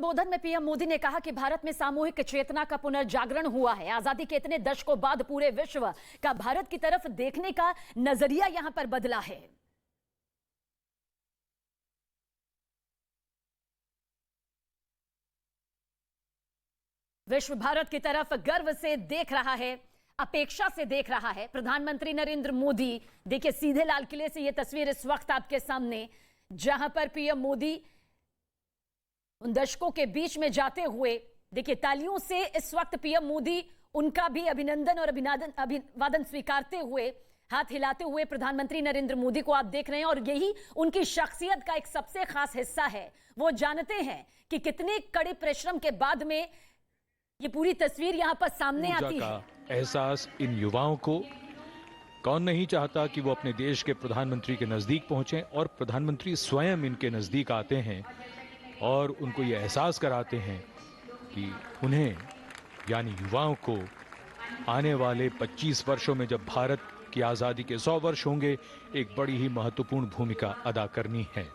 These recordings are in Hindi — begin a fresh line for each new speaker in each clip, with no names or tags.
संबोधन में पीएम मोदी ने कहा कि भारत में सामूहिक चेतना का पुनर्जागरण हुआ है। आजादी के इतने दशकों बाद पूरे विश्व का भारत की तरफ देखने का नजरिया यहां पर बदला है। विश्व भारत की तरफ गर्व से देख रहा है, अपेक्षा से देख रहा है। प्रधानमंत्री नरेंद्र मोदी, देखिए सीधे लाल किले से यह तस्वीर इस वक्त आपके सामने, जहां पर पीएम मोदी उन दशकों के बीच में जाते हुए, देखिए तालियों से इस वक्त पीएम मोदी उनका भी अभिनंदन और अभिवादन स्वीकारते हुए, हाथ हिलाते हुए प्रधानमंत्री नरेंद्र मोदी को आप देख रहे हैं। और यही उनकी शख्सियत का एक सबसे खास हिस्सा है। वो जानते हैं कि कितने कड़े परिश्रम के बाद में ये पूरी तस्वीर यहां पर सामने आती है।
एहसास इन युवाओं को, कौन नहीं चाहता कि वो अपने देश के प्रधानमंत्री के नजदीक पहुंचे, और प्रधानमंत्री स्वयं इनके नजदीक आते हैं और उनको ये एहसास कराते हैं कि उन्हें यानी युवाओं को आने वाले 25 वर्षों में जब भारत की आजादी के 100 वर्ष होंगे, एक बड़ी ही महत्वपूर्ण भूमिका अदा करनी है।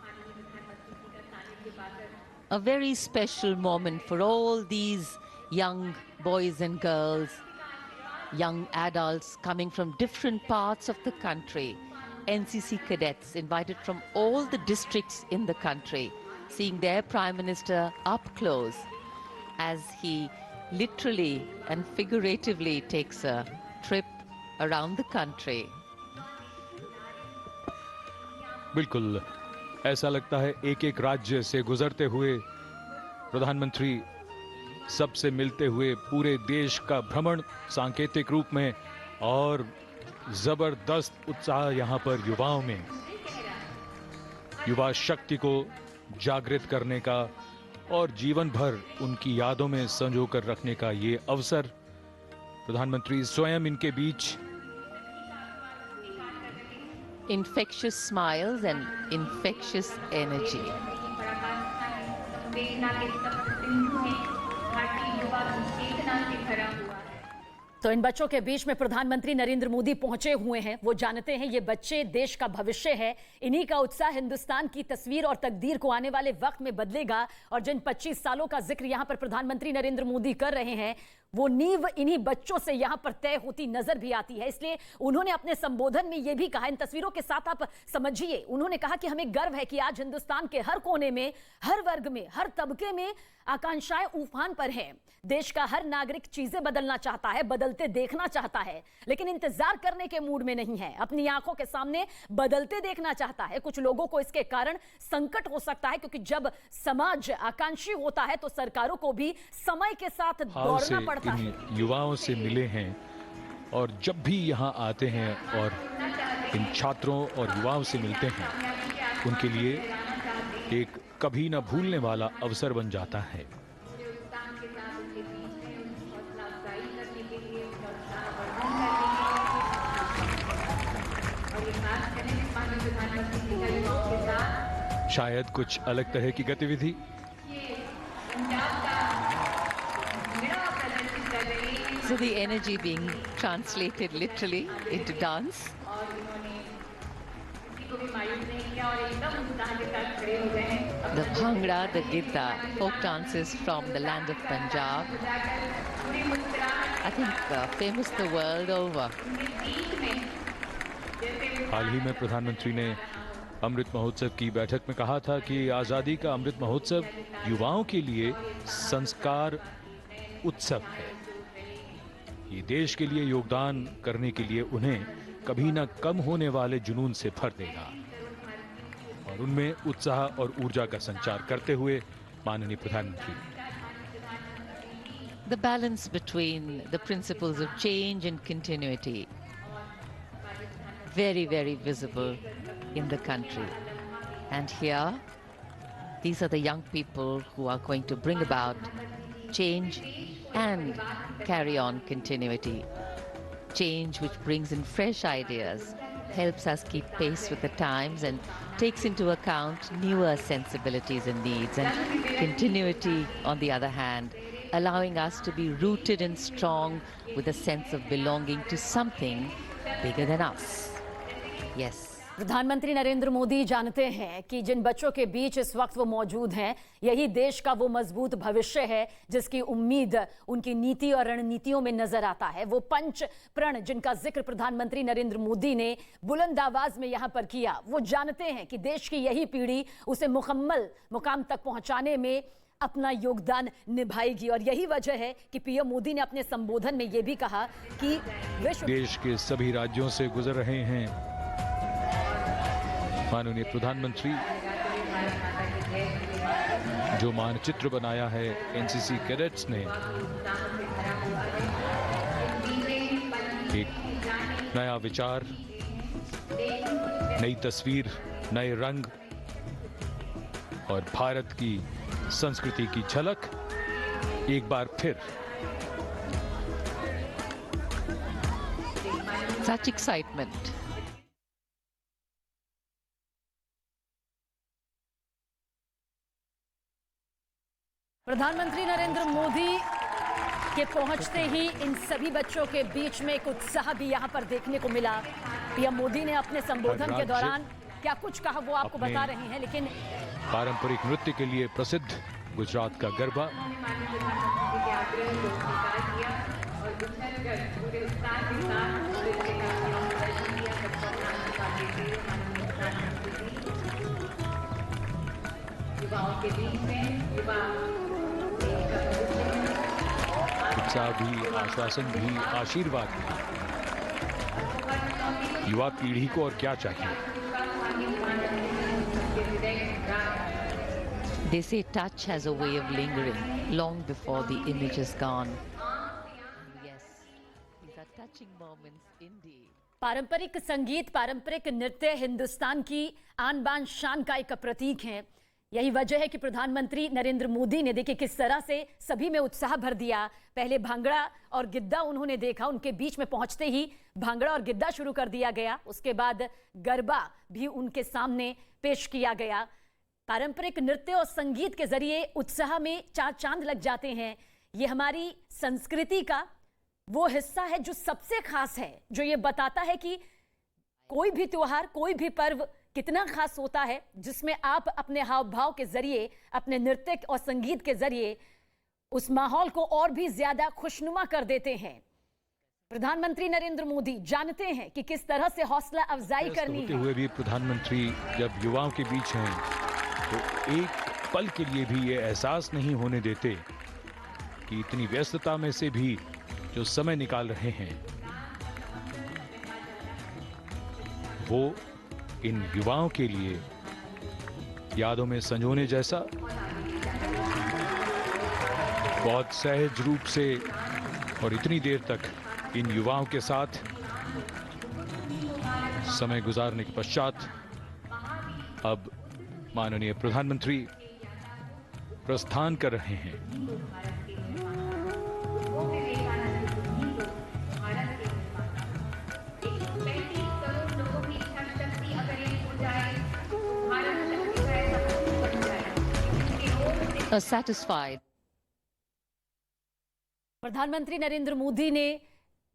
A very special moment for all these young boys and girls, young adults coming from different parts of the country, NCC cadets invited from all the districts in the country, seeing their Prime Minister up close as he literally and figuratively takes a trip around the country.
बिल्कुल ऐसा लगता है एक एक राज्य से गुजरते हुए प्रधानमंत्री सबसे मिलते हुए पूरे देश का भ्रमण सांकेतिक रूप में, और जबरदस्त उत्साह यहां पर युवाओं में, युवा शक्ति को जागृत करने का और जीवन भर उनकी यादों में संजो कर रखने का ये अवसर। प्रधानमंत्री स्वयं इनके बीच।
Infectious smiles and infectious energy.
तो इन बच्चों के बीच में प्रधानमंत्री नरेंद्र मोदी पहुंचे हुए हैं। वो जानते हैं ये बच्चे देश का भविष्य है। इन्हीं का उत्साह हिंदुस्तान की तस्वीर और तकदीर को आने वाले वक्त में बदलेगा। और जिन 25 सालों का जिक्र यहां पर प्रधानमंत्री नरेंद्र मोदी कर रहे हैं, वो नींव इन्हीं बच्चों से यहां पर तय होती नजर भी आती है। इसलिए उन्होंने अपने संबोधन में यह भी कहा, इन तस्वीरों के साथ आप समझिए, उन्होंने कहा कि हमें गर्व है कि आज हिंदुस्तान के हर कोने में, हर वर्ग में, हर तबके में आकांक्षाएं उफान पर हैं। देश का हर नागरिक चीजें बदलना चाहता है, बदलते देखना चाहता है, लेकिन इंतजार करने के मूड में नहीं है। अपनी आंखों के सामने बदलते देखना चाहता है। कुछ लोगों को इसके कारण संकट हो सकता है, क्योंकि जब समाज आकांक्षी होता है तो सरकारों को भी समय के साथ दौड़ना पड़ता है।
युवाओं से मिले हैं और जब भी यहाँ आते हैं और इन छात्रों और युवाओं से मिलते हैं, उनके लिए एक कभी न भूलने वाला अवसर बन जाता है। शायद कुछ अलग तरह की गतिविधि।
So the energy being translated literally into dance. The Bhangra, the Gidda, folk dances from the land of Punjab. I think famous the world over.
हाल ही में प्रधानमंत्री ने अमृत महोत्सव की बैठक में कहा था कि आज़ादी का अमृत महोत्सव युवाओं के लिए संस्कार उत्सव है। ये देश के लिए योगदान करने के लिए उन्हें कभी न कम होने वाले जुनून से भर देगा, और उनमें उत्साह और ऊर्जा का संचार करते हुए माननीय प्रधानमंत्री।
The balance between the principles of change and continuity, very, very visible in the country. And here, these are the young people who are going to bring about change and carry on continuity. Change which brings in fresh ideas, helps us keep pace with the times, and takes into account newer sensibilities and needs. And continuity, on the other hand, allowing us to be rooted and strong with a sense of belonging to something bigger than us. Yes.
प्रधानमंत्री नरेंद्र मोदी जानते हैं कि जिन बच्चों के बीच इस वक्त वो मौजूद हैं, यही देश का वो मजबूत भविष्य है जिसकी उम्मीद उनकी नीति और रणनीतियों में नजर आता है। वो पंच प्रण जिनका जिक्र प्रधानमंत्री नरेंद्र मोदी ने बुलंद आवाज में यहां पर किया, वो जानते हैं कि देश की यही पीढ़ी उसे मुकम्मल मुकाम तक पहुंचाने में अपना योगदान निभाएगी। और यही वजह है कि पीएम मोदी ने अपने संबोधन में यह भी कहा कि
देश के सभी राज्यों से गुजर रहे हैं माननीय प्रधानमंत्री। जो मानचित्र बनाया है एनसीसी कैडेट्स ने, एक नया विचार, नई तस्वीर, नए रंग और भारत की संस्कृति की झलक एक बार फिर।
Such excitement.
प्रधानमंत्री नरेंद्र मोदी के पहुंचते ही इन सभी बच्चों के बीच में एक उत्साह भी यहां पर देखने को मिला। पीएम मोदी ने अपने संबोधन के दौरान क्या कुछ कहा वो आपको बता रहे हैं, लेकिन
पारंपरिक नृत्य के लिए प्रसिद्ध गुजरात का गरबा, उत्साह भी, आश्वासन भी, आशीर्वाद भी। युवा पीढ़ी को और क्या चाहिए?
They say touch has a way of lingering long before the image is gone. Yes, these are touching moments indeed.
पारंपरिक संगीत, पारंपरिक नृत्य हिंदुस्तान की आन बान शान का एक प्रतीक है। यही वजह है कि प्रधानमंत्री नरेंद्र मोदी ने देखिए किस तरह से सभी में उत्साह भर दिया। पहले भांगड़ा और गिद्दा उन्होंने देखा, उनके बीच में पहुंचते ही भांगड़ा और गिद्दा शुरू कर दिया गया। उसके बाद गरबा भी उनके सामने पेश किया गया। पारंपरिक नृत्य और संगीत के जरिए उत्साह में चार चांद लग जाते हैं। ये हमारी संस्कृति का वो हिस्सा है जो सबसे खास है, जो ये बताता है कि कोई भी त्योहार, कोई भी पर्व कितना खास होता है, जिसमें आप अपने हाव भाव के जरिए, अपने नृत्य और संगीत के जरिए उस माहौल को और भी ज्यादा खुशनुमा कर देते हैं। प्रधानमंत्री नरेंद्र मोदी जानते हैं कि किस तरह से हौसला अफजाई करनी है।
हुए भी प्रधानमंत्री जब युवाओं के बीच हैं तो एक पल के लिए भी ये एहसास नहीं होने देते कि इतनी व्यस्तता में से भी जो समय निकाल रहे हैं वो इन युवाओं के लिए यादों में संजोने जैसा, बहुत सहज रूप से और इतनी देर तक इन युवाओं के साथ समय गुजारने के पश्चात अब माननीय प्रधानमंत्री प्रस्थान कर रहे हैं।
Satisfied.
प्रधानमंत्री नरेंद्र मोदी ने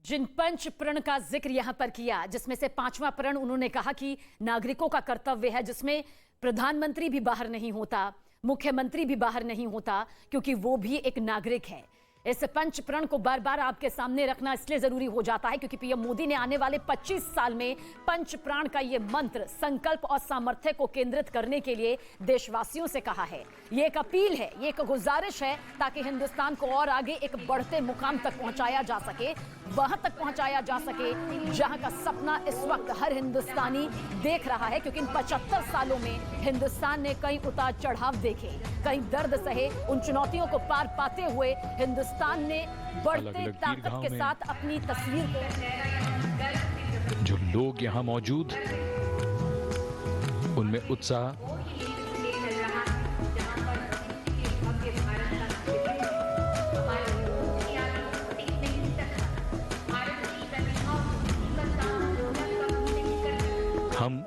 जिन पंच प्रण का जिक्र यहां पर किया, जिसमें से पांचवा प्रण उन्होंने कहा कि नागरिकों का कर्तव्य है, जिसमें प्रधानमंत्री भी बाहर नहीं होता, मुख्यमंत्री भी बाहर नहीं होता, क्योंकि वो भी एक नागरिक है। इस पंच प्रण को बार बार आपके सामने रखना इसलिए जरूरी हो जाता है क्योंकि पीएम मोदी ने आने वाले 25 साल में पंच प्राण का ये मंत्र, संकल्प और सामर्थ्य को केंद्रित करने के लिए देशवासियों से कहा है। ये एक अपील है, ये एक गुजारिश है, ताकि हिंदुस्तान को और आगे एक बढ़ते मुकाम तक पहुंचाया जा सके, वहां तक पहुंचाया जा सके जहां का सपना इस वक्त हर हिंदुस्तानी देख रहा है। क्योंकि इन 75 सालों में हिंदुस्तान ने कई उतार चढ़ाव देखे, कई दर्द सहे। उन चुनौतियों को पार पाते हुए हिंदुस्तान ने बढ़ते ताकत के साथ अपनी तस्वीर को,
जो लोग यहाँ मौजूद उनमें उत्साह, हम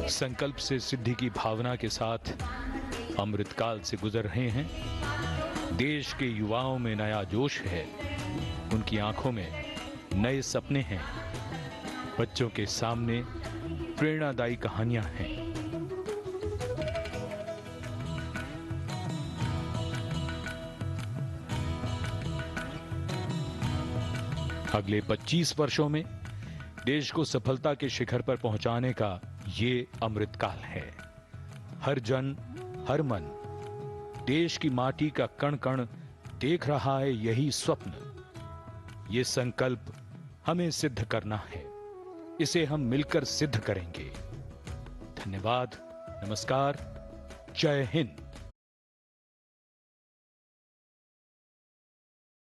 संकल्प से सिद्धि की भावना के साथ अमृतकाल से गुजर रहे हैं। देश के युवाओं में नया जोश है, उनकी आंखों में नए सपने हैं। बच्चों के सामने प्रेरणादायी कहानियां हैं। अगले 25 वर्षों में देश को सफलता के शिखर पर पहुंचाने का ये अमृतकाल है। हर जन, हर मन देश की माटी का कण कण देख रहा है यही स्वप्न। ये संकल्प हमें सिद्ध करना है। इसे हम मिलकर सिद्ध करेंगे। धन्यवाद, नमस्कार, जय हिंद।